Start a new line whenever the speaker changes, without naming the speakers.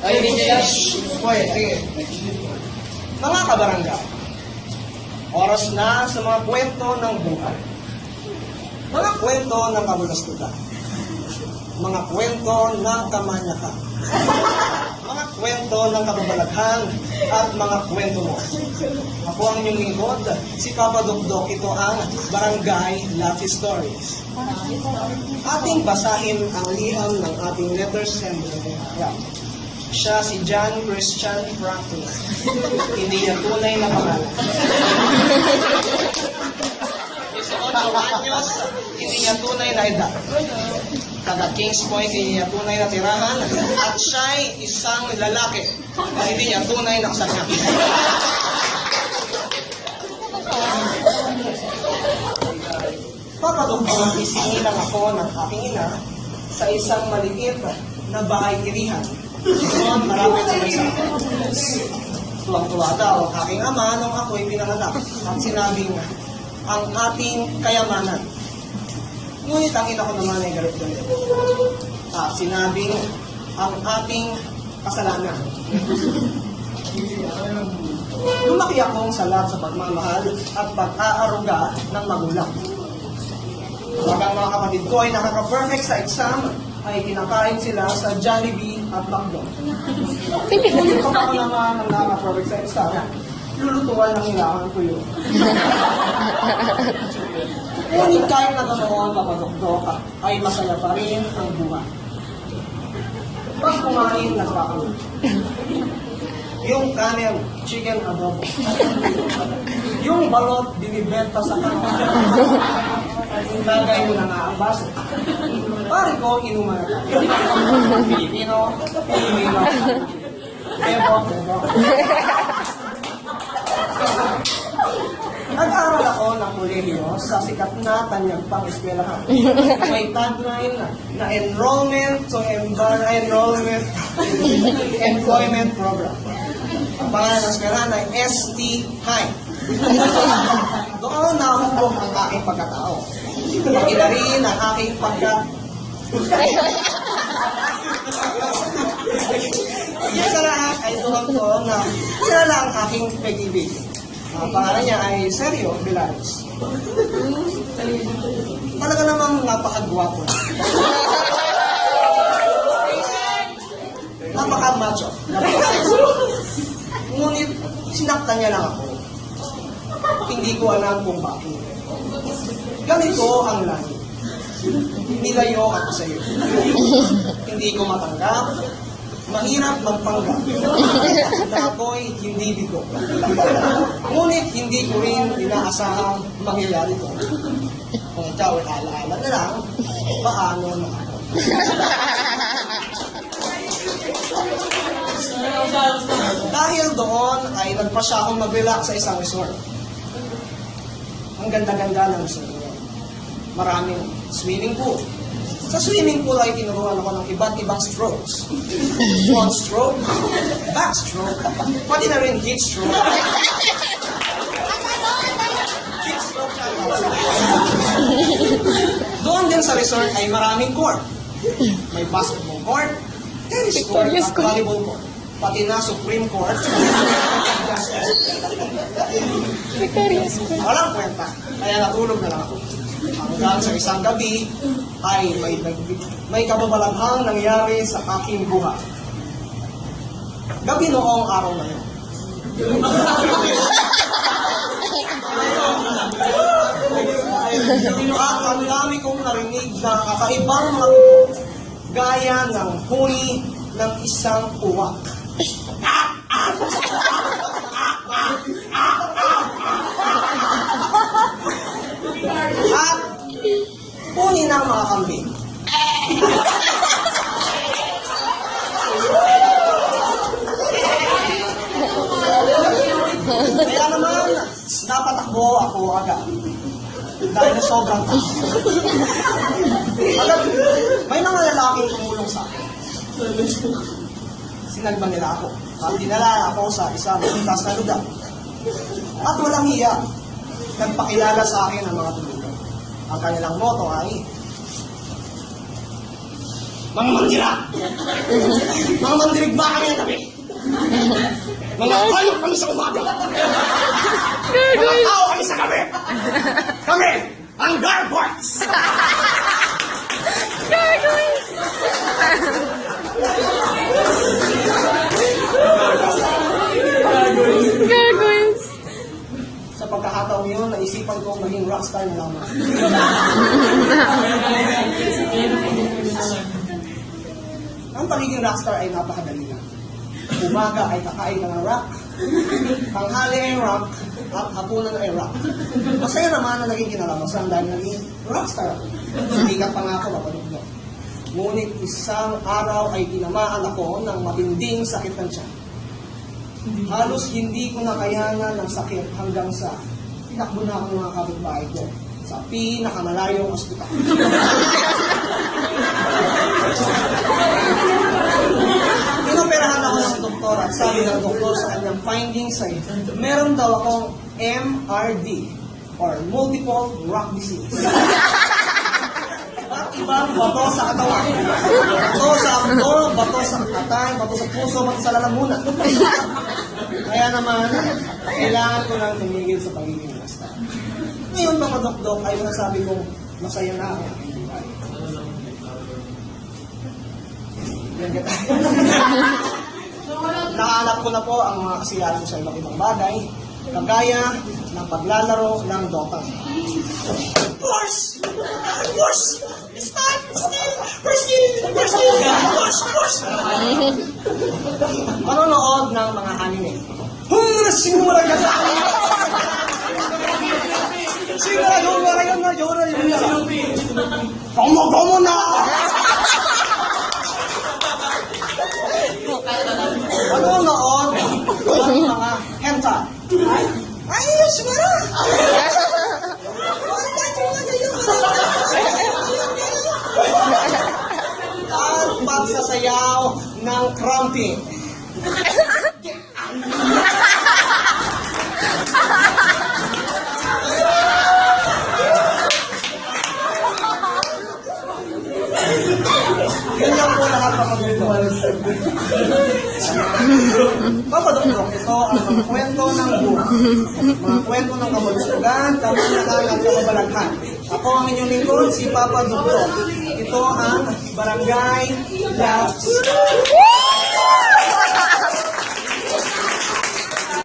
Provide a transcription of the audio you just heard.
Ay, hindi niya. Hoy, sige. Mga kabarangay, oras na sa mga kwento ng buhay. Mga kwento ng kabulastugan. Mga kwento ng kamanyakan. Mga kwento ng kababalaghan at mga kwento mo. Ako ang inyong lingkod, si Papa Dokdok. Ito ang Barangay Love Stories. Ating basahin ang liham ng ating letter sender. Siya si John Christian Franklin. Hindi niya tunay na pangalan. 18 anyos, hindi niya tunay na edad. Taga Kings Point, hindi niya tunay na tirahan. At siya'y isang lalaki na hindi niya tunay na kasanyak. Papadugtong isinilang ako ng aking ina sa isang maliit na bahay-tirihan. Doon marami sa isang tuwang-tuwa daw ang aking ama nung ako'y pinanganak at sinabing ang ating kayamanan. Ngunit ang ina ko naman ay galit-galit. At sinabing ang ating kasalanan. Lumaki akong salat sa pagmamahal at pag-aaruga ng magulang. Habang mga kapatid ko ay nakaka-perfect sa exam, ay kinakain sila sa Jollibee at McDo. Ngunit kung ako naman ang nakaka-perfect sa exam, lulutuan ng ilangan ko yun. Ngunit kahit na ganoon, papadokdok, ay masaya pa rin ang buhay. Pag kumain, nagkakaroon. Yung kanin, chicken adobo. Yung balot, binibenta sa kanya. Lagay mo na nga ang baso. Pari ko, inuman. Pilipino, Pilipino. Bebo. Nag-aral ako ng kolehiyo sa sikat na Tanyagpang Eskwelahan. May tagline na enrollment to employment program. Ang pangalan ng eskwelahan ay ST High. Doon nahubog ang aking pagkatao. Ina rin ang aking Isa lahat ay tuhang ko na kilala ang aking pag-ibig. Ang pangalan niya ay Sergio Villares. Talaga namang napakagwapo. Napaka-macho. Ngunit sinaktan niya lang ako. Hindi ko alam kung bakit. Ganito ang lahi. Nilayo ako sa iyo. Hindi ko matanggap. Mahirap magpanggap na ako'y hindi bigo. Ngunit hindi ko rin inaasahang mangyayari ito. Kung ikaw ay alaala na lang, paano na ako. Dahil doon ay nagpasya akong mag-relax sa isang resort. Ang ganda-ganda ng resort. Maraming swimming pool. Sa swimming pool ay tinuruan ako ng iba't ibang strokes. Front stroke, back stroke, pati na rin heat stroke. Heat stroke. Doon din sa resort ay maraming court. May basketball court, tennis court, at volleyball court. Pati na Supreme Court. Walang kwenta. Kaya natulog na lang ako. Hanggang sa isang gabi ay may kababalaghang nangyari sa aking buhay. Gabi noong araw na yun. Ang dami kong narinig na kakaibang mga tuto, gaya ng huni ng isang uwak. At huni ng mga kambing. Kaya naman, napatakbo ako agad. Dahil na sobrang takot. Agad, may mga lalaking tumulong sa akin. Sinalban nila ako. At dinala ako sa isang pintas na lugar. At walang hiya, nagpakilala sa akin ang mga tumulong. Ang kanilang motto ay, Mga mandira! Mga mandirigba kami ng gabi! Mga hayop kami sa umaga! Mga tao kami sa gabi! Kami, ang Gargoyles!
Gargoyles.
Sa pagkakataong yun, naisipan kong maging rockstar na lamang. Ang pagiging rockstar ay napakadali lang. Umaga ay kakain ka ng rock, tanghali ay rock, at hapunan ay rock. Masaya naman na naging kinalamasan dahil naging rockstar ako. Sikat pa nga ako, mapanugno. Ngunit isang araw ay tinamaan ako ng matinding sakit ng tiyan. Halos hindi ko nakayanan ng sakit hanggang sa tinakbo na ako ng mga kapitbahay ko sa pinakamalayong ospital. Inoperahan ako ng doktor at sabi ng doktor sa kanyang findings ay meron daw akong MRD or multiple rock disease. At ibang bato sa katawan. Bato sa abdo, bato sa katay, bato sa puso, bato sa lalamunan. Kaya naman, kailangan ko lang tumigil sa pagiging rockstar. Ngayon mga dokdok ay nasabi kong masaya na ako. Yan kita. Nakahanap ko na po ang mga kasiyahan ko sa iba't ibang bagay, kagaya ng paglalaro ng Dota. Push! Push! Stop! Still! Push! Push! Push! Manonood ng mga anime. Simula ka sa akin! Simula ka na! Gomo na! Manonood ng mga hentai. Ay, simula! At pagsasayaw ng cramping. Yun lang po lahat ng pag-iwan. Papadokdok, ito ang mga kwento ng buhay. Mga kwento ng kabulustugan, kamanakan at kababalaghan. Ako ang inyong lingkod, si Papa Dokdok. Ito ang Barangay Labs.